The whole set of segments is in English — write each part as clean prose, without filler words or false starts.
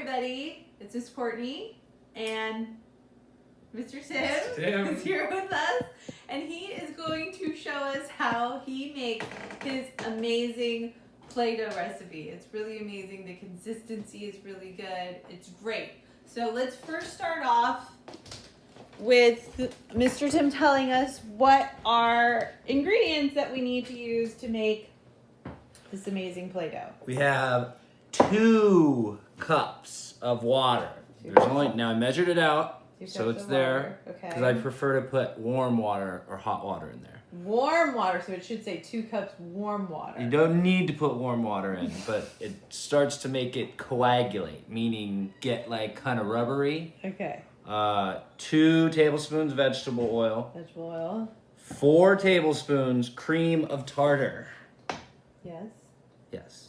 everybody. It's Miss Courtney and Mr. Tim is here with us, and he is going to show us how he makes his amazing Play-Doh recipe. It's really amazing. The consistency is really good. It's great. So let's first start off with Mr. Tim telling us what are ingredients that we need to use to make this amazing Play-Doh. We have 2 cups of water. Now I measured it out, so it's there. Okay. Because I prefer to put warm water or hot water in there. Warm water, so it should say 2 cups warm water. You don't need to put warm water in, but it starts to make it coagulate, meaning get like kind of rubbery. Okay. 2 tablespoons vegetable oil. Vegetable oil. 4 tablespoons cream of tartar. Yes. Yes.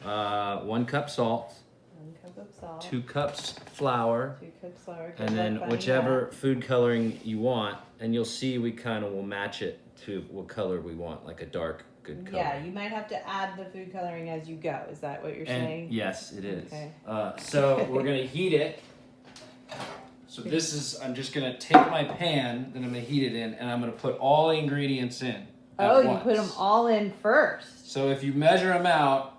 1 cup salt. 1 cup of salt. 2 cups flour. 2 cups flour. And then whichever food coloring you want, and you'll see we kind of will match it to what color we want, like a dark, good color. Yeah, you might have to add the food coloring as you go. Is that what you're saying? Yes, it is. Okay. So we're gonna heat it. So this is, I'm just gonna take my pan, then I'm gonna heat it in, and I'm gonna put all the ingredients in. Oh, you put them all in first. So if you measure them out,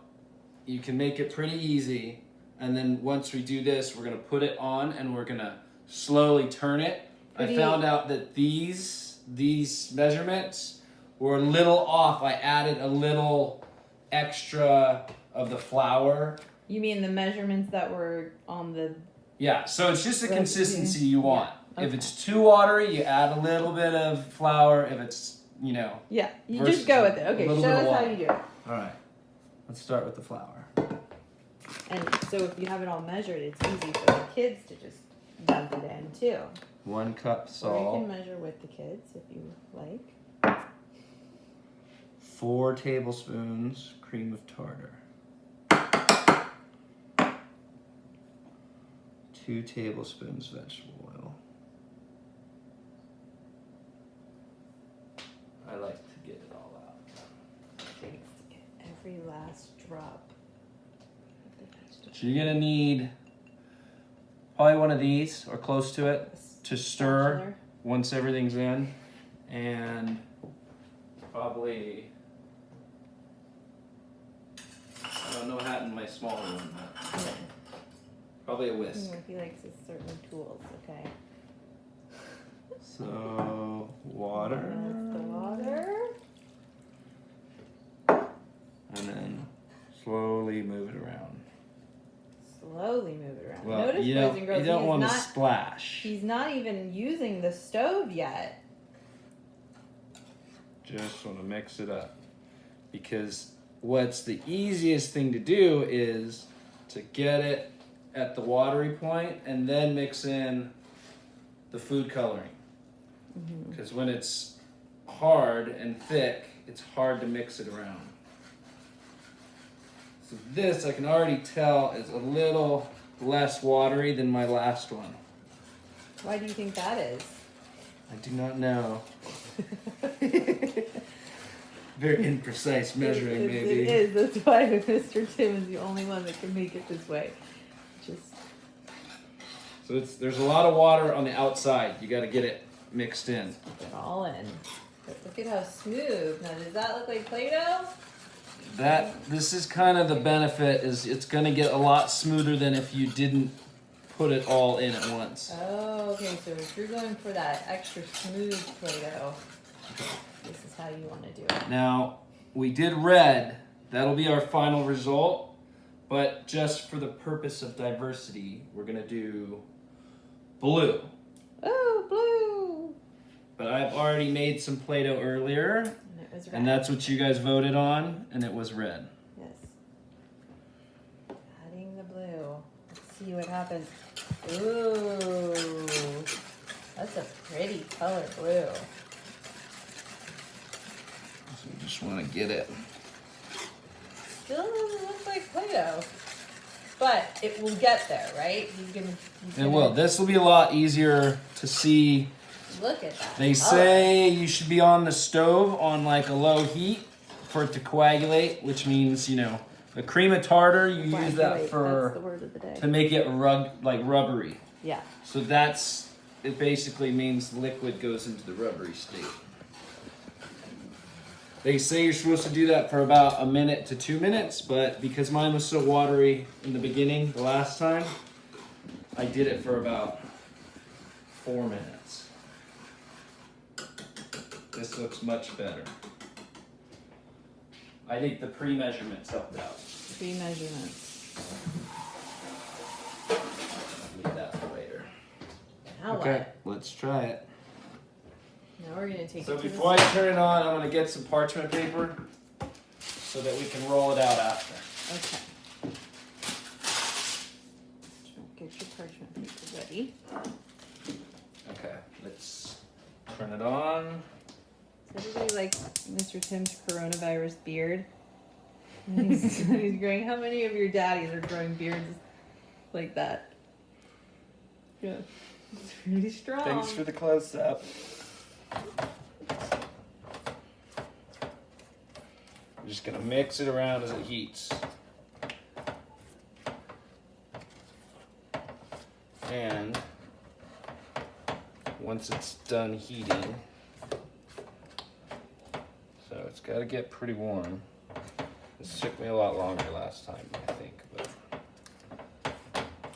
you can make it pretty easy. And then once we do this, we're gonna put it on and we're gonna slowly turn it. I found out that these measurements were a little off. I added a little extra of the flour. You mean the measurements that were on the... Yeah, so it's just the consistency you want. Yeah. Okay. If it's too watery, you add a little bit of flour. If it's, Yeah, you just go with it. Okay, show us how you do it. All right, let's start with the flour. And so if you have it all measured, it's easy for the kids to just dump it in too. 1 cup salt. Or you can measure with the kids if you like. 4 tablespoons cream of tartar. 2 tablespoons vegetable oil. I like to get it all out. Thanks to get every last drop of the vegetable. So you're gonna need probably one of these or close to it to stir once everything's in, and probably, I don't know what happened to my smaller one. But probably a whisk. He likes his certain tools, okay. So, water. That's the water. And then slowly move it around. Slowly move it around. Well, Notice, boys and girls, you don't want to splash. He's not even using the stove yet. Just want to mix it up. Because what's the easiest thing to do is to get it at the watery point and then mix in the food coloring. Because when it's hard and thick, it's hard to mix it around. So this, I can already tell, is a little less watery than my last one. Why do you think that is? I do not know. Very imprecise measuring, maybe. It is. That's why Mr. Tim is the only one that can make it this way. So there's a lot of water on the outside. You got to get it mixed in. Put it all in. But look at how smooth. Now, does that look like Play-Doh? This is kind of the benefit, is it's going to get a lot smoother than if you didn't put it all in at once. Oh, okay. So if you're going for that extra smooth Play-Doh, this is how you want to do it. Now, we did red. That'll be our final result. But just for the purpose of diversity, we're going to do blue. Oh, blue. But I've already made some Play-Doh earlier. And it was red. And that's what you guys voted on, and it was red. Yes. Adding the blue. Let's see what happens. Ooh. That's a pretty color blue. So we just want to get it. Still doesn't look like Play-Doh. But it will get there, right? It will. This will be a lot easier to see. Look at that. They say you should be on the stove on like a low heat for it to coagulate, which means, The cream of tartar, you use that That's the for word of the day. to make it rubbery. Yeah. So it basically means liquid goes into the rubbery state. They say you're supposed to do that for about 1 minute to 2 minutes, but because mine was so watery in the beginning, the last time, I did it for about 4 minutes. This looks much better. I think the pre-measurements helped out. Pre-measurements. Leave that for later. Now Okay, let's try it. Now we're gonna take So it to before I turn it on, I'm gonna get some parchment paper so that we can roll it out after. Okay. Get your parchment paper ready. Okay, let's turn it on. Does everybody like Mr. Tim's coronavirus beard? He's growing. How many of your daddies are growing beards like that? Yeah, it's pretty strong. Thanks for the close up. I'm just gonna mix it around as it heats. And once it's done heating, so it's got to get pretty warm. This took me a lot longer last time, I think, but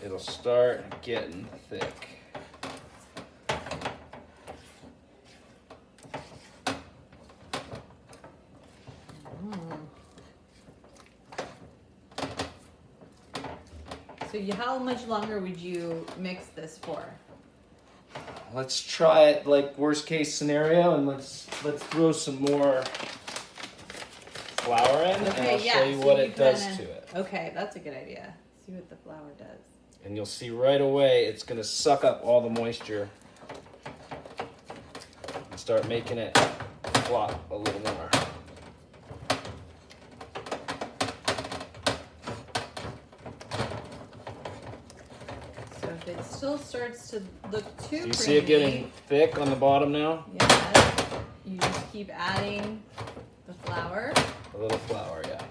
it'll start getting thick. So how much longer would you mix this for? Let's try it like worst case scenario, and let's throw some more flour in, and I'll show you what it does to it. Okay, that's a good idea. See what the flour does. And you'll see right away it's gonna suck up all the moisture and start making it flop a little more. So if it still starts to look too creamy, Do you see it getting thick on the bottom now? yeah, you just keep adding the flour. A little flour, yeah.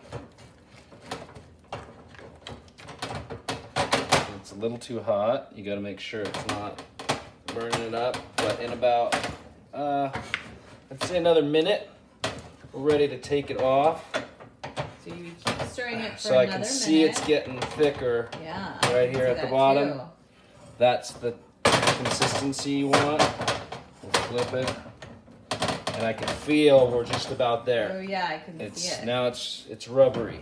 It's a little too hot. You gotta make sure it's not burning it up. But in about, I'd say another minute, we're ready to take it off. So you keep stirring it for So I another can see minute. it's getting thicker. Yeah. Right here I at can the see that bottom. too. That's the consistency you want. We'll flip it. And I can feel we're just about there. Oh yeah, I can see it. Now it's rubbery.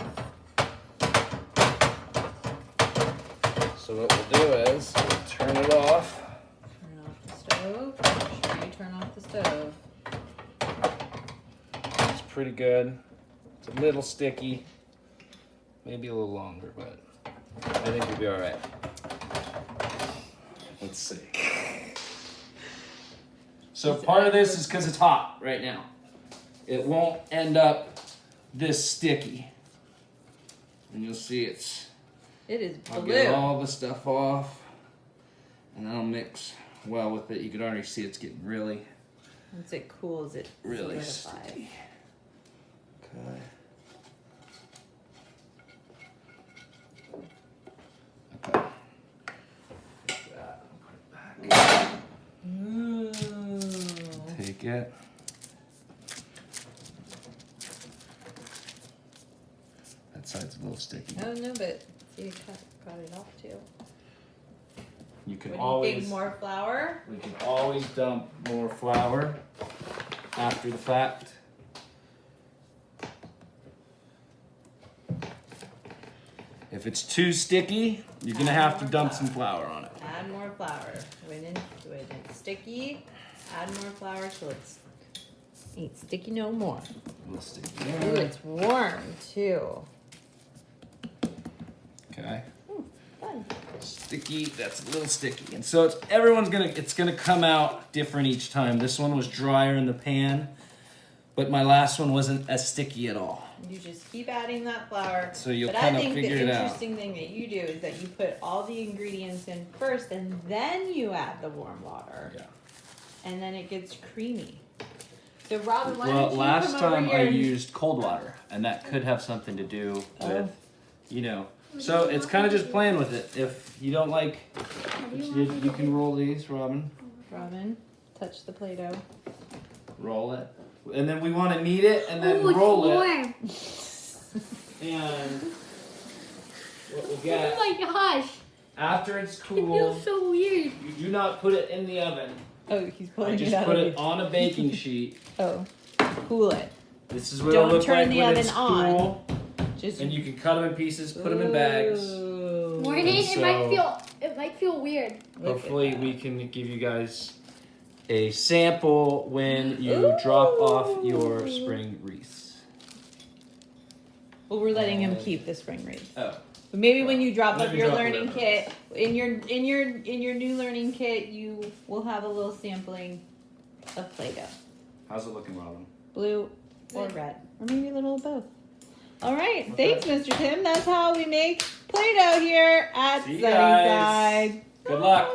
So what we'll do is we'll turn it off. Turn off the stove. Make sure you turn off the stove. It's pretty good. It's a little sticky. Maybe a little longer, but I think we'll be all right. Let's see. So part of this is because it's hot right now. It won't end up this sticky. And you'll see It is I'll blue. get all the stuff off, and that'll mix well with it. You can already see it's getting really, Once it cools, it really solidifies. sticky. Okay. Okay. Take that. Put it back. Ooh. Take it. That side's a little sticky. Oh no, but see, it got it off too. You can What do you always think? More flour? we can always dump more flour after the fact. If it's too sticky, you're gonna have to dump some flour on it. Add more flour. When it's sticky, add more flour till it's ain't sticky no more. A little sticky. Ooh, it's warm too. Okay. Ooh, fun. Sticky, that's a little sticky. And so it's gonna come out different each time. This one was drier in the pan, but my last one wasn't as sticky at all. You just keep adding that flour. So you'll but kind I of think figure the it out. interesting thing that you do is that you put all the ingredients in first and then you add the warm water. Yeah. And then it gets creamy. So Robin, why Well, don't you last come over time here I and- used cold water, and that could have something to do with you know. So it's kind of just playing with it. If you don't like, you can roll these, Robin. Robin, touch the Play-Doh. Roll it. And then we want to knead it and then roll it. And what we Oh get my gosh. after it's It cool, feels so weird. you do not put it in the oven. Oh, he's I pulling just it out put of it on a baking sheet. Oh, cool it. This is what Don't it'll look turn like the when oven it's on. cool. Just And you can cut them in pieces, put them in bags. Ooh. Morning, So- it might feel weird. Look at Hopefully that. we can give you guys a sample when you drop off your spring wreaths. Well, we're letting him keep the spring wreath. Oh. But maybe when you drop Let off me your drop learning whatever. kit, in your new learning kit, you will have a little sampling of Play-Doh, How's it looking, Robin? blue or Good. red, or maybe a little of both. All right, Okay. thanks, Mr. Tim. That's how we make Play-Doh here at See you Sunnyside. guys. Good luck.